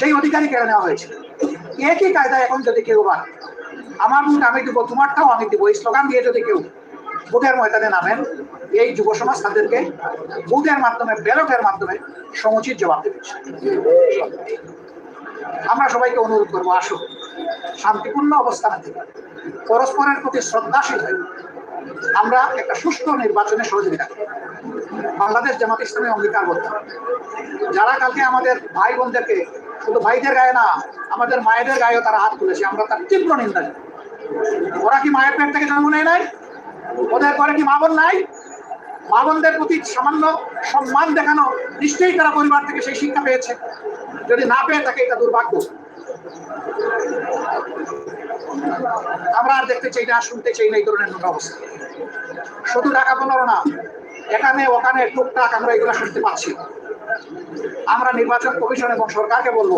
সেই অধিকারই কেড়ে নেওয়া হয়েছে। একই কায়দায় এখন যদি কেউ আবার আমার ভোট আমি দিব, তোমারটাও আমি দিব, এই স্লোগান দিয়ে যদি কেউ ভোটের ময়দানে নামেন, এই যুব সমাজ তাদেরকে ভোটের মাধ্যমে, ব্যালটের মাধ্যমে সমুচিত জবাব দেবে। আমরা সবাইকে অনুরোধ করবো, আসুন শান্তিপূর্ণ অবস্থান থেকে পরস্পরের প্রতি শ্রদ্ধাশীল হয়ে আমরা একটা সুষ্ঠু নির্বাচনে সহযোগিতা করি। বাংলাদেশ জামাত ইসলামী অঙ্গীকারবদ্ধ, যারা কালকে আমাদের ভাই বোনদেরকে, শুধু ভাইদের গায়ে না, আমাদের মায়েদের গায়েও তারা হাত তুলেছে, আমরা তার তীব্র নিন্দা জানাই। ওরা কি মায়ের পেট থেকে জন্ম নেয় নাই? ওদের ঘরে কি মা বোন নাই? মা বোনদের প্রতি সামান্য সম্মান দেখানো, নিশ্চয়ই তারা পরিবার থেকে সেই শিক্ষা পেয়েছে। যদি না পেয়ে থাকে, এটা দুর্ভাগ্য। আমরা আর দেখতে চাই না, শুনতে চাই না এই ধরনের নোংরা অবস্থা। শুধু ঢাকা 15 না, এখানে ওখানে টুকটাক আমরা এগুলো শুনতে পাচ্ছি। আমরা নির্বাচন কমিশন এবং সরকারকে বলবো,